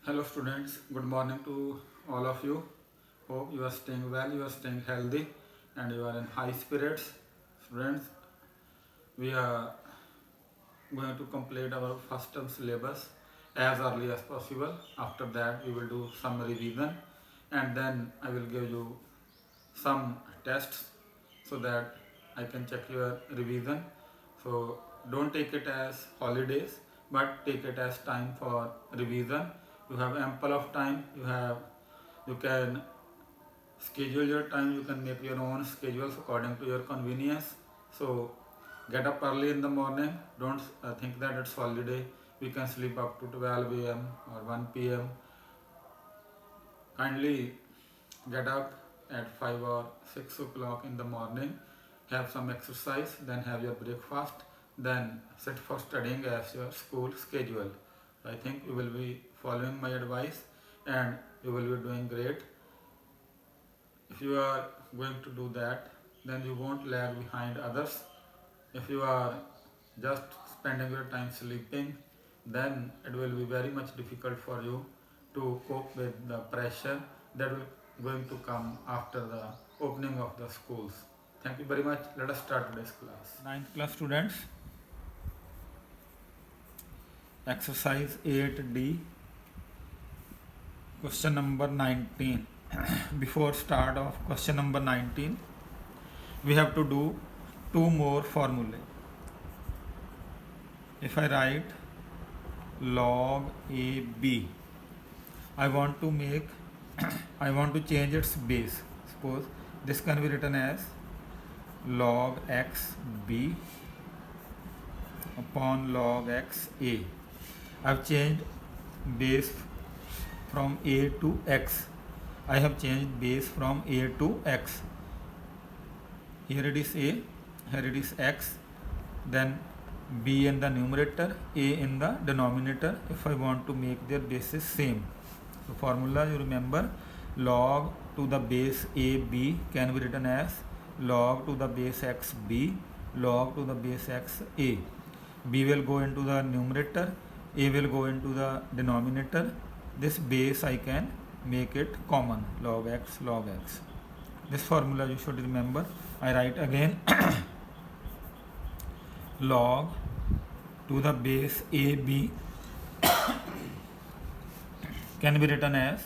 Hello students, good morning to all of you. Hope you are staying well, you are staying healthy and you are in high spirits. Students, we are going to complete our first term syllabus as early as possible. After that we will do some revision and then I will give you some tests so that I can check your revision. So don't take it as holidays but take it as time for revision. You have ample of time. You can schedule your time. You can make your own schedules according to your convenience. So get up early in the morning. Don't think that it's holiday. We can sleep up to 12 a.m. or 1 p.m. Kindly get up at 5 or 6 o'clock in the morning, have some exercise, then have your breakfast, then sit for studying as your school schedule. I think you will be following my advice and you will be doing great. If you are going to do that, then you won't lag behind others. If you are just spending your time sleeping, then it will be very much difficult for you to cope with the pressure that will going to come after the opening of the schools. Thank you very much. Let us start today's class. Ninth class students, exercise 8D, question number 19. Before start of question number 19, we have to do two more formulae. If I write log AB, I want to change its base. Suppose this can be written as log XB upon log XA. I've changed base from A to X. I have changed base from A to X. Here it is A, here it is X, then B in the numerator, A in the denominator if I want to make their bases same. So formula you remember, log to the base AB can be written as log to the base XB, log to the base XA. B will go into the numerator, A will go into the denominator. This base I can make it common, log X, log X. This formula you should remember. I write again log to the base AB can be written as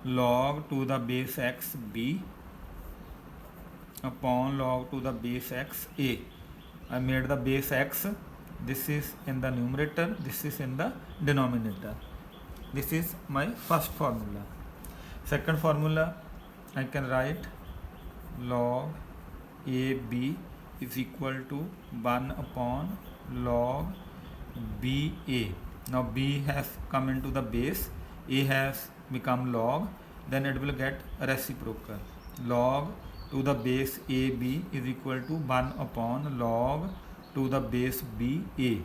log to the base XB upon log to the base XA. I made the base X. This is in the numerator, this is in the denominator. This is my first formula. Second formula, I can write log AB is equal to 1 upon log BA. Now B has come into the base, A has become log, then it will get reciprocal. Log to the base AB is equal to 1 upon log to the base BA.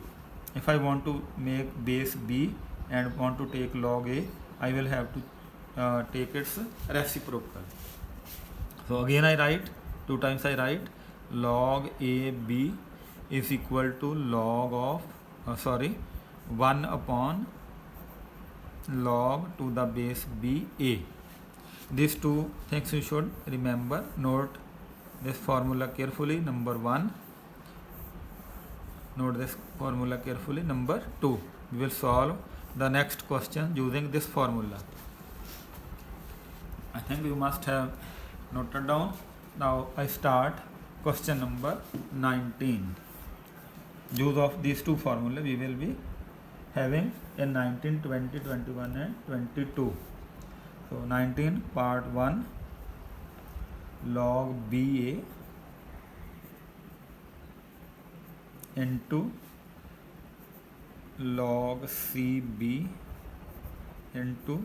If I want to make base B and want to take log A, I will have to take its reciprocal. So again I write, two times I write log AB is equal to log of 1 upon log to the base BA. These two things you should remember. Note this formula carefully. Number 1. Note this formula carefully. Number 2. We will solve the next question using this formula. I think you must have noted down. Now I start question number 19. Use of these two formulas we will be having in 19, 20, 21 and 22. So 19 part 1 log BA into log CB into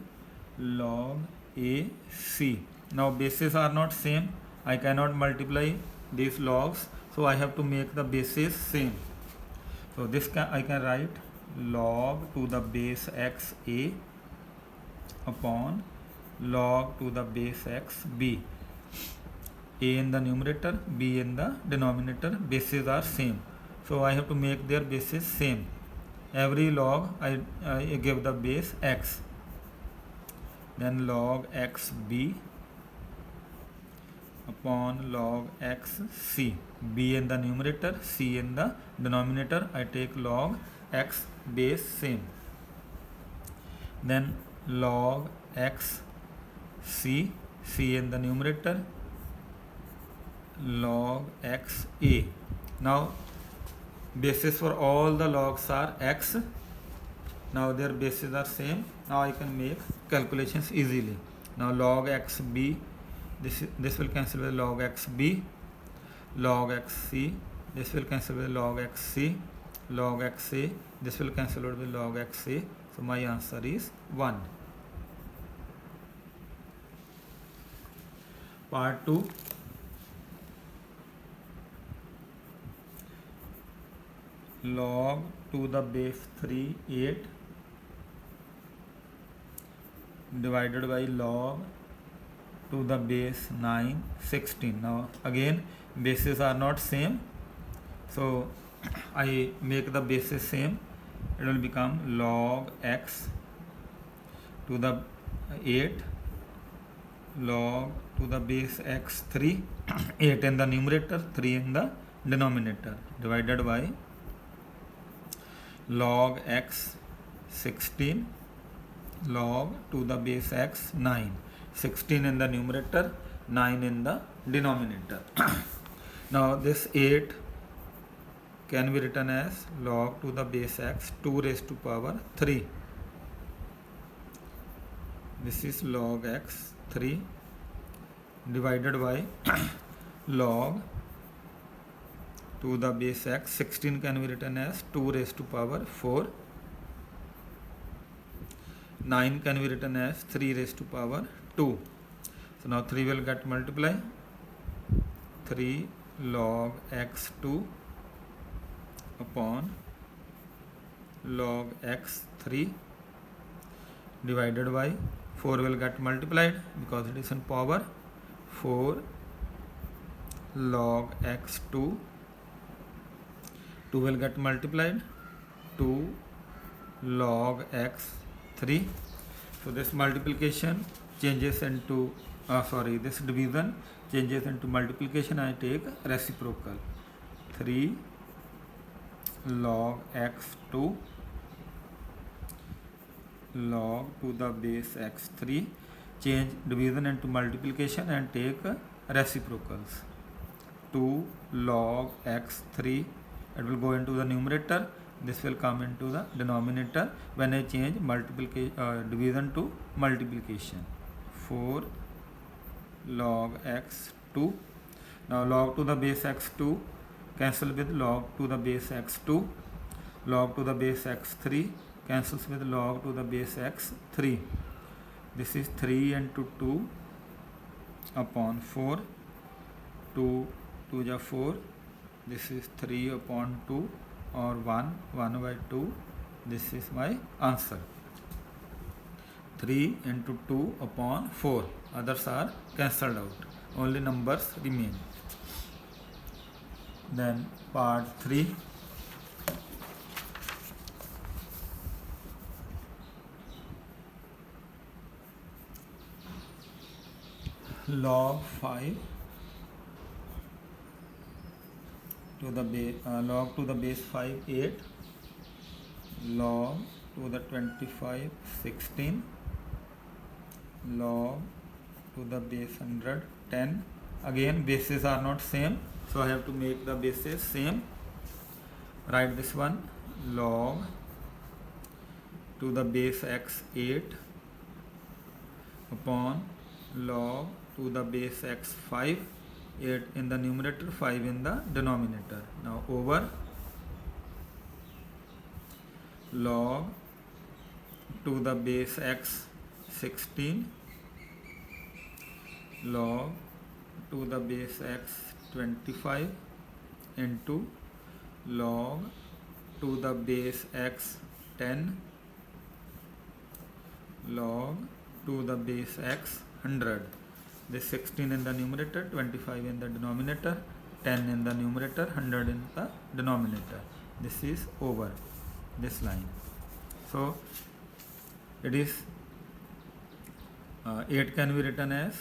log AC. Now bases are not same. I cannot multiply these logs, so I have to make the bases same. So this I can write log to the base XA upon log to the base XB. A in the numerator, B in the denominator, bases are same. So I have to make their bases same. every log I give the base x, then log x b upon log x c, b in the numerator, c in the denominator. I take log x base same, then log x c, c in the numerator, log x a. Now bases for all the logs are x. Now their bases are same. Now I can make calculations easily. Now log x b, this will cancel with log x b, log x c, this will cancel with log x c, log x a, this will cancel with log x a. So my answer is 1. Part 2. Log to the base 3 8 divided by log to the base 9 16. Now again bases are not same, so I make the bases same. It will become log x to the 8 log to the base x 3 8 in the numerator, 3 in the denominator, divided by log x 16 log to the base x 9, 16 in the numerator, 9 in the denominator. Now this 8 can be written as log to the base x 2 raised to power 3. This is log x 3 divided by log to the base x 16 can be written as 2 raised to power 4. 9 can be written as 3 raised to power 2. So now 3 will get multiply. 3 log x2 upon log x3 divided by 4 will get multiplied because it is in power. 4 log x2, 2 will get multiplied, 2 log x3. So this multiplication changes into this division changes into multiplication. I take reciprocal. 3 log x2 log to the base x3, change division into multiplication and take reciprocals. 2 log x3, it will go into the numerator, this will come into the denominator when I change division to multiplication. 4 log x2. Now log to the base x2 cancel with log to the base x2, log to the base x3 cancels with log to the base x3. This is 3 into 2 upon 4, 2 is 4, this is 3 upon 2 or 1 by 2. This is my answer. 3 into 2 upon 4, others are cancelled out, only numbers remain. Then part 3. Log 5 to the base log to the base 5 8 log to the 25 16 log to the base 100 10. Again bases are not same, so I have to make the bases same. Write this one, log to the base x 8 upon log to the base x 5, 8 in the numerator, 5 in the denominator. Now over log to the base x 16 log to the base x 25 into log to the base x 10 log to the base x 100. This 16 in the numerator, 25 in the denominator, 10 in the numerator, 100 in the denominator. This is over. this line. So it is 8 can be written as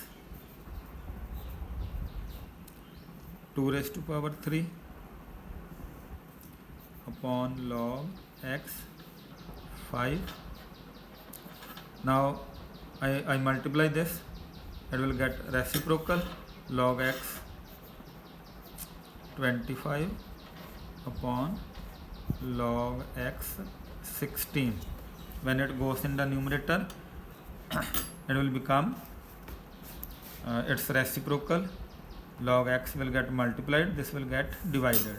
2 raised to power 3 upon log x 5. Now I multiply this, it will get reciprocal log x 25 upon log x 16. When it goes in the numerator, it will become its reciprocal, log x will get multiplied, this will get divided.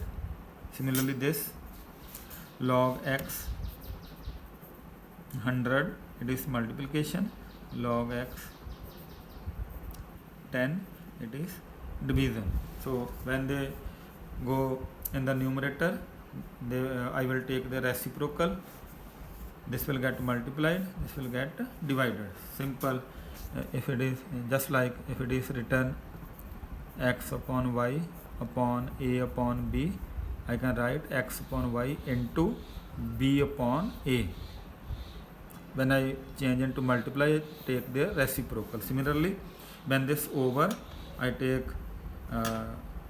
Similarly, this log x 100, it is multiplication, log x 10, it is division. So when they go in the numerator, I will take the reciprocal, this will get multiplied, this will get divided. Simple. If it is just like if it is written x upon y upon a upon b, I can write x upon y into b upon a. When I change into multiply, I take the reciprocal. Similarly, when this over, I take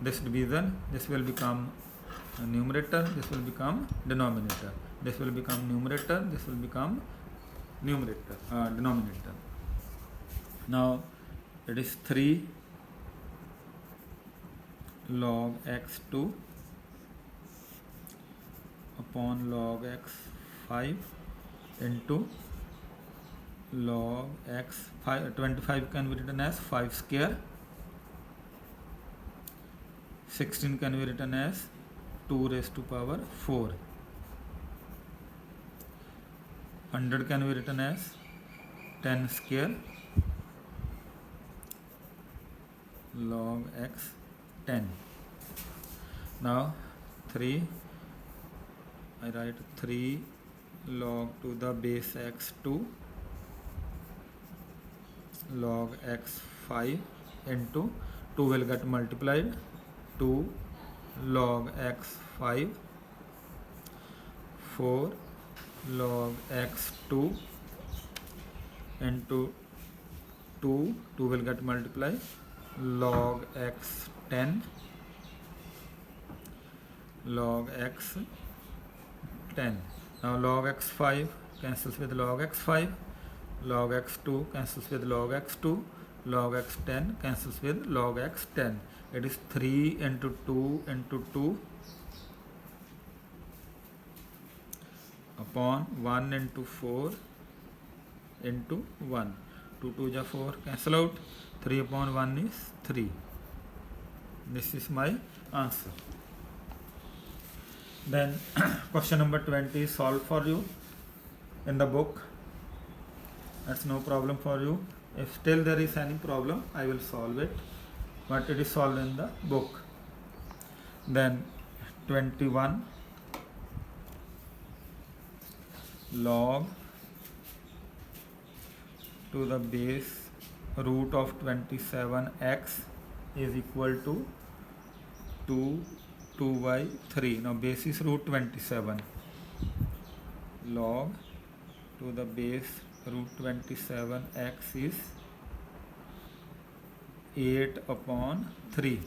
this division, this will become numerator, this will become denominator, this will become numerator, this will become denominator. Now it is 3 log x2 upon log x 5 into log x 5. 25 can be written as 5 square, 16 can be written as 2 raised to power 4, 100 can be written as 10 square log x 10. Now 3, I write 3 log to the base x2 log x 5 into 2 will get multiplied, 2 log x 5, 4 log x 2 into 2 will get multiplied, log x 10 log x 10. Now log x 5 cancels with log x 5, log x 2 cancels with log x 2, log x 10 cancels with log x 10. It is 3 into 2 into 2 upon 1 into 4 into 1. 2 2 is 4, cancel out, 3 upon 1 is 3. This is my answer. Then question number 20 is solved for you in the book. That's no problem for you. If still there is any problem, I will solve it, but it is solved in the book. Then 21 log to the base root of 27x is equal to 2 by 3. Now base is root 27. Log to the base root 27x is 8 upon 3.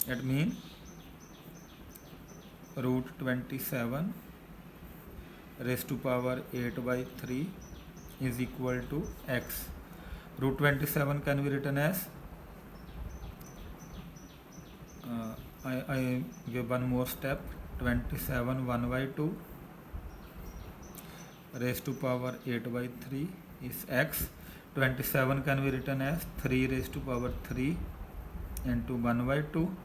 That means root 27 raised to power 8 by 3 is equal to x. Root 27 can be written as I give one more step, 27 1 by 2 raised to power 8 by 3 is x. 27 can be written as 3 raised to power 3 into 1 by 2,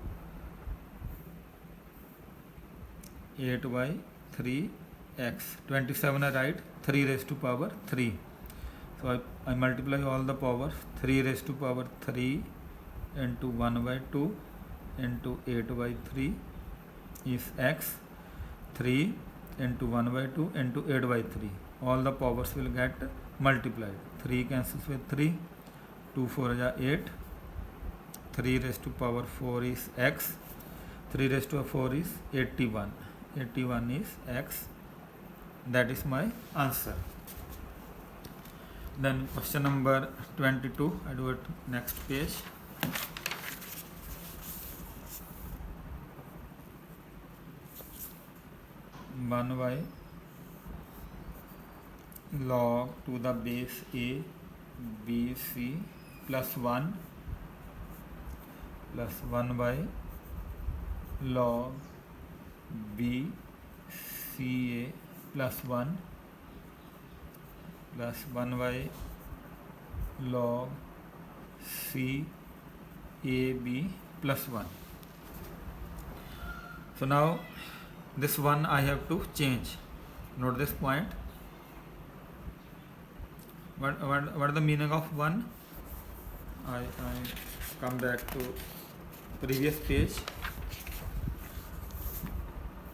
8 by 3 x. 27 I write 3 raised to power 3. So I multiply all the powers, 3 raised to power 3 into 1 by 2 into 8 by 3 is x. 3 into 1 by 2 into 8 by 3. All the powers will get multiplied. 3 cancels with 3. 2 4 is 8. 3 raised to power 4 is x. 3 raised to 4 is 81. 81 is x. That is my answer. Then question number 22, I do it next page. One by log to the base a b c plus 1 plus 1 by log b c a plus 1 plus 1 by log c a b plus 1. So now this one I have to change. Note this point. What the meaning of 1? I come back to previous page.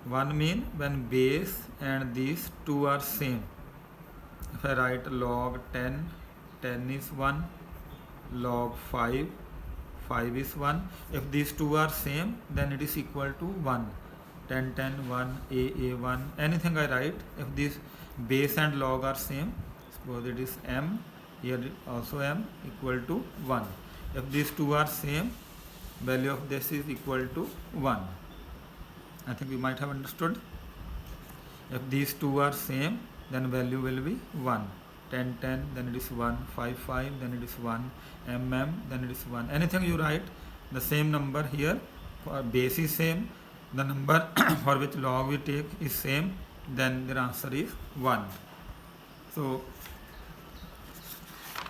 1 mean when base and these two are same. If I write log 10, 10 is 1, log 5, 5 is 1. If these two are same, then it is equal to 1. 10, 10, 1, a 1, anything I write. If this base and log are same, suppose it is m, here also m, equal to 1. If these two are same, value of this is equal to 1. I think you might have understood. If these two are same, then value will be 1. 10, 10, then it is 1, 5, 5, then it is 1, then it is 1. Anything you write, the same number here, for base is same, the number for which log we take is same, then their answer is 1. So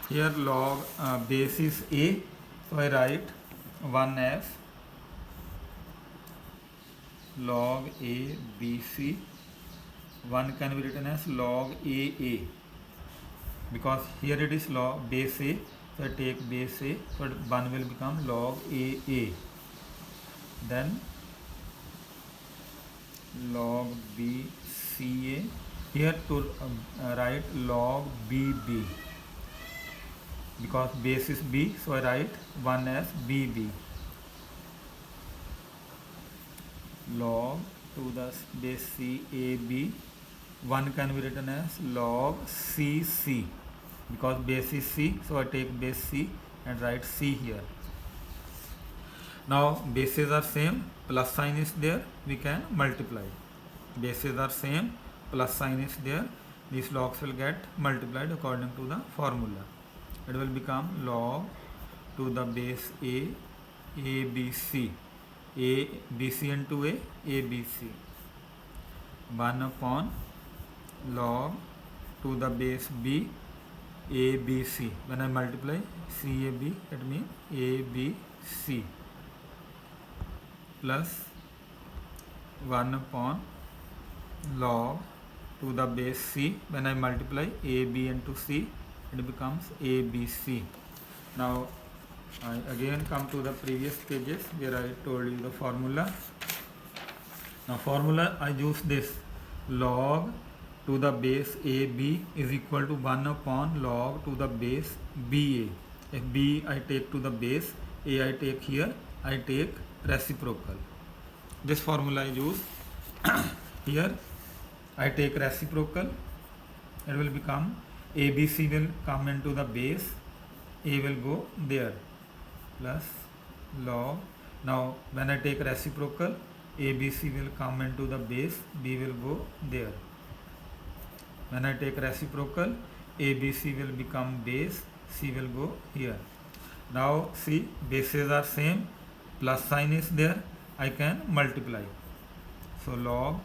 here log base is a, so I write 1 as log a b c. 1 can be written as log a, because here it is log base a, so I take base a, so 1 will become log a. Then log b c a, here to write log b, because base is b, so I write 1 as b. Log to the base c a b, 1 can be written as log c, because base is c, so I take base c and write c here. Now bases are same, plus sign is there, we can multiply. Bases are same, plus sign is there, these logs will get multiplied according to the formula. It will become log to the base a b c, a b c into a b c, 1 upon log to the base b a b c. When I multiply c a b, it means a b c, plus 1 upon log to the base c. When I multiply a b into c, it becomes a b c. Now I again come to the previous pages where I told you the formula. Now formula, I use this log to the base ab is equal to 1 upon log to the base ba. If b I take to the base, a I take here, I take reciprocal. This formula I use. Here I take reciprocal, it will become ABC will come into the base, a will go there, plus log. Now when I take reciprocal, ABC will come into the base, b will go there. When I take reciprocal, ABC will become base, c will go here. Now see, bases are same, plus sign is there, I can multiply. So log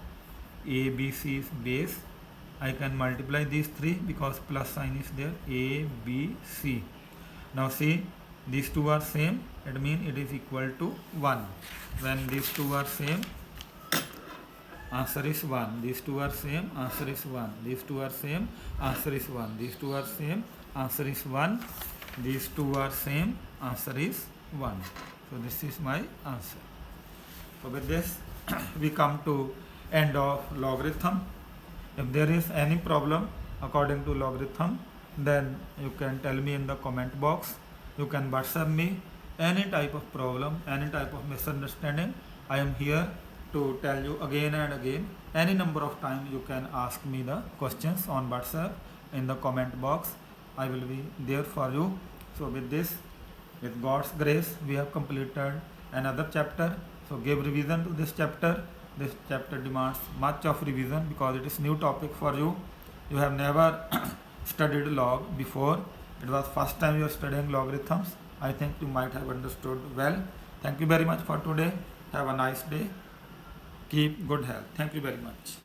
ABC is base, I can multiply these three because plus sign is there, a b c. Now see, these two are same, it means it is equal to 1. When these two are same, answer is 1. These two are same, answer is 1. These two are same, answer is 1. These two are same, answer is 1. These two are same, answer is 1. So this is my answer. So with this we come to end of logarithm. If there is any problem according to logarithm, then you can tell me in the comment box. You can WhatsApp me any type of problem, any type of misunderstanding. I am here to tell you again and again. Any number of times you can ask me the questions on WhatsApp in the comment box. I will be there for you. So with this, with God's grace, we have completed another chapter. So give revision to this chapter. This chapter demands much of revision because it is new topic for you. You have never studied log before. It was first time you are studying logarithms. I think you might have understood well. Thank you very much for today. Have a nice day. Keep good health. Thank you very much.